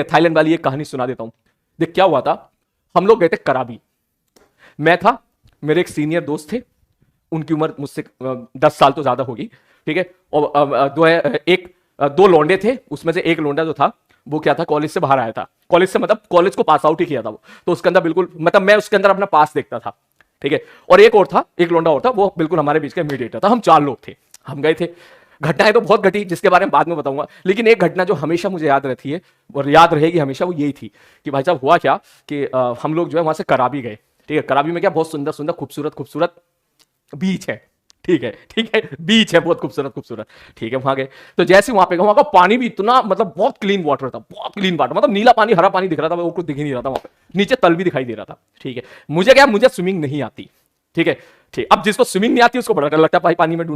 Thailand वाली एक कहानी सुना देता हूं। देख क्या हुआ था, हम लोग गए थे कराबी। मैं था, मेरे एक सीनियर दोस्त थे, उनकी उम्र मुझसे 10 साल तो ज्यादा होगी, ठीक है। और दो लौंडे थे, उसमें से एक लौंडा जो था वो क्या था, कॉलेज से बाहर आया था। कॉलेज से मतलब कॉलेज को पास आउट ही किया था वो, तो उसके अंदर बिल्कुल मतलब मैं उसके अंदर अपना पास देखता था, ठीक है। और एक और था, एक लौंडा और था, वो बिल्कुल हमारे बीच का मीडिएटर था। हम 4 लोग थे, हम गए थे। घटनाएं तो बहुत घटी जिसके बारे में बाद में बताऊंगा, लेकिन एक घटना जो हमेशा मुझे याद रहती है और याद रहेगी हमेशा, वो यही थी कि भाई साहब हुआ क्या कि हम लोग जो है वहां से कराबी गए, ठीक है। कराबी में क्या बहुत सुंदर सुंदर खूबसूरत खूबसूरत बीच है, ठीक है, ठीक है, बीच है बहुत खूबसूरत खूबसूरत, ठीक है। वहां गए तो जैसे वहां पे गए, वहां का पानी भी इतना मतलब बहुत क्लीन वाटर था, बहुत क्लीन वाटर, मतलब नीला पानी हरा पानी दिख रहा था, वो कुछ दिख ही नहीं रहा था वहां पे, नीचे तल भी दिखाई दे रहा था, ठीक है। मुझे स्विमिंग नहीं आती, ठीक है, ठीक। अब जिसको स्विमिंग नहीं आती उसको बड़ा डर लगता है भाई पानी में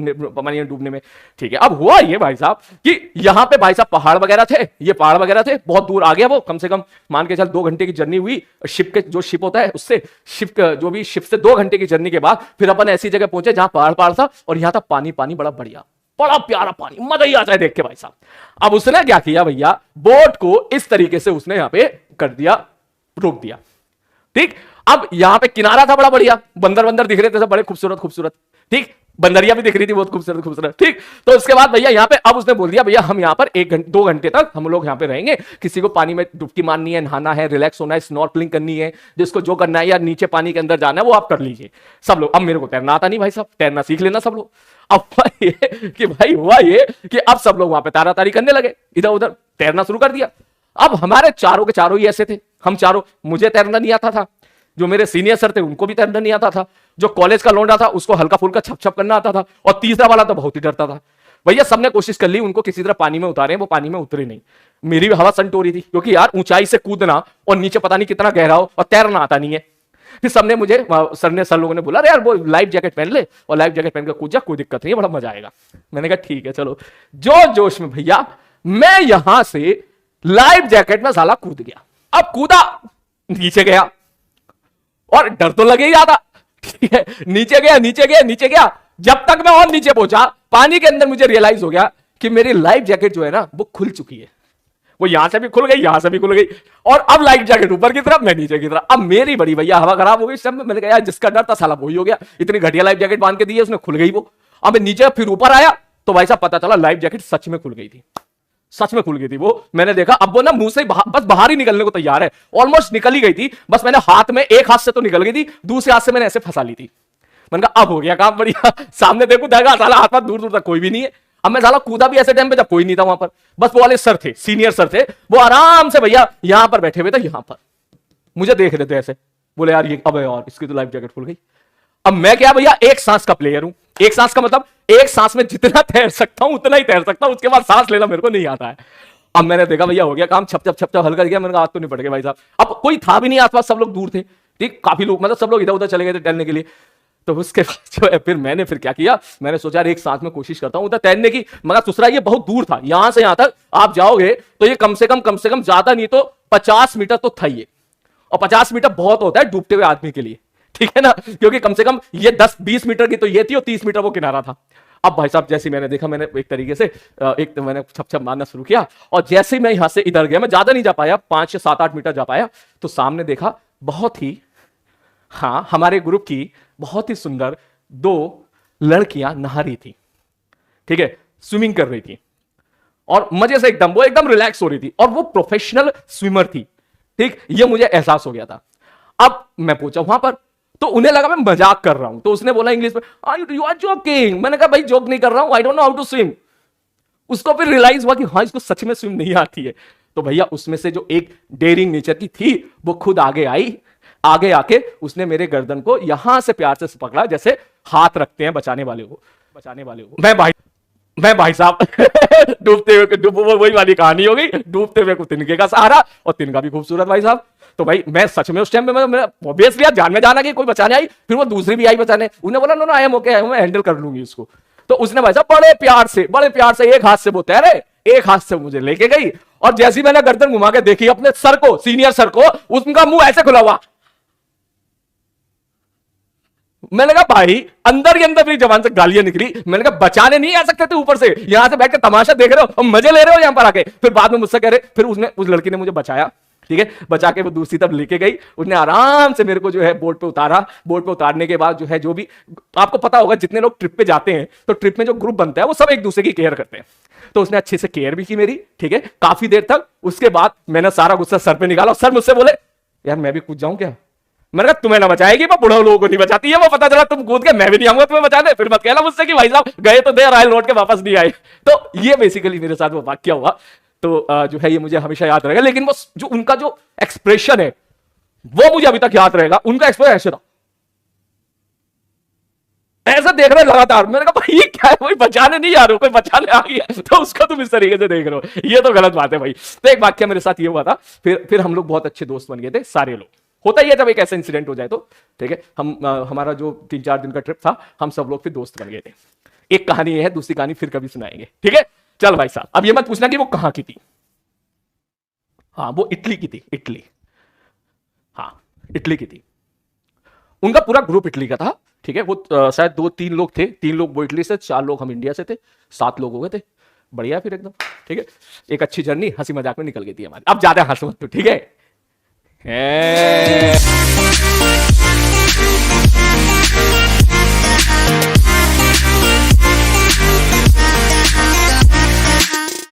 डूबने में, ठीक है। अब हुआ ये भाई साहब कि यहाँ पे भाई साहब पहाड़ वगैरह थे, ये पहाड़ वगैरह थे, बहुत दूर आ गया वो, कम से कम मान के चल 2 घंटे की जर्नी हुई शिप के, जो शिप होता है उससे, शिप से 2 घंटे की जर्नी के बाद फिर अपन ऐसी जगह पहुंचे जहां पहाड़ था और यहां था पानी पानी, बड़ा बढ़िया, बड़ा प्यारा पानी, मजा ही आ जाए देख के भाई साहब। अब उसने क्या किया भैया, बोट को इस तरीके से उसने यहां पे कर दिया, रोक दिया, ठीक। अब यहां पे किनारा था बड़ा बढ़िया, बंदर बंदर दिख रहे थे सब बड़े खूबसूरत खूबसूरत, ठीक। बंदरिया भी दिख रही थी बहुत खूबसूरत खूबसूरत, ठीक। तो उसके बाद भैया यहां पे अब उसने बोल दिया भैया हम यहां पर 2 घंटे तक हम लोग यहां पे रहेंगे, किसी को पानी में डुबकी मारनी है, नहाना है, रिलैक्स होना है, स्नॉर्कलिंग करनी है, जिसको जो करना है या नीचे पानी के अंदर जाना है वो आप कर लीजिए सब लोग। अब मेरे को तैरना आता नहीं भाई साहब, तैरना सीख लेना सब लोग। अब ये कि भाई हुआ ये कि अब सब लोग वहां पे तारी करने लगे, इधर उधर तैरना शुरू कर दिया। अब हमारे चारों के चारों ही ऐसे थे, हम चारों, मुझे तैरना नहीं आता था, जो मेरे सीनियर सर थे उनको भी तैरना नहीं आता था, जो कॉलेज का लौंडा था उसको हल्का फुल्का छप छप करना आता था, और तीसरा वाला तो बहुत ही डरता था। भैया सबने कोशिश कर ली, उनको किसी तरह पानी में उतारे, वो पानी में उतरे नहीं। मेरी भी हवा संट हो रही थी, क्योंकि यार ऊंचाई से कूदना और नीचे पता नहीं कितना गहरा हो और तैरना आता नहीं है। फिर सबने मुझे सर लोगों ने बोला अरे यार वो लाइफ जैकेट पहन ले, और लाइफ जैकेट पहन कर कूद जा, कोई दिक्कत नहीं है, बड़ा मजा आएगा। मैंने कहा ठीक है चलो। जो जोश में भैया मैं यहां से लाइफ जैकेट में साला कूद गया। अब कूदा, नीचे गया, और डर तो लगे ही ज्यादा, ठीक है। नीचे गया नीचे गया नीचे गया, जब तक मैं और नीचे पहुंचा पानी के अंदर मुझे रियलाइज हो गया कि मेरी लाइफ जैकेट जो है ना वो खुल चुकी है। वो यहां से भी खुल गई, यहां से भी खुल गई, और अब लाइफ जैकेट ऊपर की तरफ, मैं नीचे की तरफ। अब मेरी बड़ी भैया हवा खराब हो गई इस टाइम में। मैंने कहा यार जिसका डर था साला वही हो गया, इतनी घटिया लाइफ जैकेट बांध के दी है उसने, खुल गई वो। अब मैं नीचे फिर ऊपर आया तो भाई साहब पता चला लाइफ जैकेट सच में खुल गई थी, सच में खुल गई थी वो। मैंने देखा अब वो ना मुंह से बस बाहर ही निकलने को तैयार है, ऑलमोस्ट निकल ही गई थी, बस मैंने हाथ में, एक हाथ से तो निकल गई थी, दूसरे हाथ से मैंने ऐसे फंसा ली थी। मैंने कहा अब हो गया काम बढ़िया। सामने देखो देखा साला हाथ में दूर दूर तक कोई भी नहीं है। अब मैं साला कूदा भी ऐसे टाइम पे जब कोई नहीं था वहां पर, बस वो वाले सर थे, सीनियर सर थे, वो आराम से भैया यहां पर बैठे हुए थे, यहां पर मुझे देख रहे थे ऐसे, बोले यार ये अब यार इसकी तो लाइफ जैकेट खुल गई। अब मैं क्या भैया एक सांस का प्लेयर हूं, एक सांस का मतलब एक सांस में जितना तैर सकता हूं उतना ही तैर सकता हूं, उसके बाद सांस लेना मेरे को नहीं आता है। अब मैंने देखा भैया हो गया काम, छप छप छप छप हल्का गया, मैंने कहा आज तो नहीं पड़ गया भाई साहब। अब कोई था भी नहीं आसपास, सब लोग दूर थे, ठीक, काफी लोग, मतलब सब लोग इधर उधर चले गए थे टहलने के लिए। तो उसके बाद जो है फिर मैंने क्या किया, मैंने सोचा एक सांस में कोशिश करता हूं उधर तैरने की, मगर दूसरा ये बहुत दूर था, यहां से यहां तक आप जाओगे तो ये कम से कम ज्यादा नहीं तो 50 मीटर तो था ये, और 50 मीटर बहुत होता है डूबते हुए आदमी के लिए, ठीक है ना, क्योंकि कम से कम ये 10-20 मीटर की तो ये थी और 30 मीटर वो किनारा था। अब भाई साहब जैसे मैंने देखा, मैंने एक तरीके से एक तो मैंने छप छप मारना शुरू किया, और जैसे मैं यहां से इधर गया, मैं ज्यादा नहीं जा पाया, 5 से 7-8 मीटर जा पाया, तो सामने देखा बहुत ही, हाँ हमारे ग्रुप की बहुत ही सुंदर 2 लड़कियां नहा रही थी, ठीक है, स्विमिंग कर रही थी, और मजे से एकदम वो एकदम रिलैक्स हो रही थी, और वो प्रोफेशनल स्विमर थी, ठीक, ये मुझे एहसास हो गया था। अब मैं पूछा वहां पर, तो उन्हें लगा मैं मजाक कर रहा हूं, तो उसने बोला इंग्लिश में यू आर जोकिंग। मैंने कहा भाई जोक नहीं कर रहा हूं, I don't know how to swim. उसको फिर रियलाइज हुआ कि हाँ इसको सच में स्विम नहीं आती है। तो भैया उसमें से जो एक डेयरिंग नेचर की थी वो खुद आगे आई, आगे आके उसने मेरे गर्दन को यहां से प्यार से पकड़ा, जैसे हाथ रखते हैं बचाने वाले को। मैं भाई साहब डूबते हुए वही वाली कहानी हो गई, डूबते हुए को तिनके का सहारा, और तिनका भी खूबसूरत भाई साहब। तो भाई मैं सच में उस टाइम में मैं ऑब्वियसली जान में जाना कि कोई बचाने आई, फिर वो दूसरी भी आई बचाने, उन्हें बोला no no I am okay, मैं हैंडल कर लूंगी उसको। तो उसने भाई साहब बड़े प्यार से एक हाथ से वो तैरे, एक हाथ से मुझे लेके गई, और जैसी मैंने गर्दन घुमा के देखी अपने सर को, सीनियर सर को, उनका मुंह ऐसे खुला हुआ, मैंने कहा भाई अंदर के अंदर मेरी जबान से गालियां निकली। मैंने कहा बचाने नहीं आ सकते थे ऊपर से, यहां से बैठ के तमाशा देख रहे हो और मजे ले रहे हो यहां पर आके। फिर बाद में मुझसे कह रहे, फिर उसने उस लड़की ने मुझे बचाया, ठीक है, बचा के वो दूसरी तरफ लेके गई, उसने आराम से मेरे को जो है बोट पे उतारा। बोट पे उतारने के बाद जो है, जो भी आपको पता होगा जितने लोग ट्रिप पे जाते हैं तो ट्रिप में जो ग्रुप बनता है वो सब एक दूसरे की केयर करते हैं, तो उसने अच्छे से केयर भी की मेरी, ठीक है, काफी देर तक। उसके बाद मैंने सारा गुस्सा सर पे निकाला और सर मुझसे बोले यार मैं भी कूद जाऊं क्या? मैंने कहा तुम्हें ना बचाएगी, वो बुढ़ा लोगों को नहीं बचाती है, वो पता चला तुम कूद के मैं भी नहीं आऊंगा तुम्हें बचाने, फिर मत कहना मुझसे कि भाई साहब गए तो देर आए लौट के वापस नहीं आए। तो ये बेसिकली मेरे साथ वो वाक्य हुआ। तो जो है ये मुझे हमेशा याद रहेगा। लेकिन वो जो उनका जो एक्सप्रेशन है वो मुझे अभी तक याद रहेगा। उनका एक्सप्रेशन ऐसे था, ऐसा देख रहे लगातार। मैंने कहा भाई ये क्या है, कोई बचाने नहीं आ रहे हो, कोई बचाने आ गया तो उसको तुम इस तरीके से देख रहे हो, ये तो गलत बात है भाई। तो एक वाक्य मेरे साथ ये हुआ था। फिर हम लोग बहुत अच्छे दोस्त बन गए थे सारे लोग। होता ही है जब एक ऐसा इंसिडेंट हो जाए तो, ठीक है। हमारा जो 3-4 दिन का ट्रिप था, हम सब लोग फिर दोस्त बन गए थे। एक कहानी ये है, दूसरी कहानी फिर कभी सुनाएंगे, ठीक है। चल भाई साहब, अब ये मत पूछना कि वो कहां की थी। हाँ वो इटली की थी, इटली, हाँ इटली की थी। उनका पूरा ग्रुप इटली का था, ठीक है। वो शायद 2-3 लोग थे, 3 लोग वो इटली से, 4 लोग हम इंडिया से थे, 7 लोग हो गए थे। बढ़िया फिर एकदम, ठीक है। एक अच्छी जर्नी हंसी मजाक में निकल गई थी हमारी। अब ज्यादा हंस मत, ठीक है।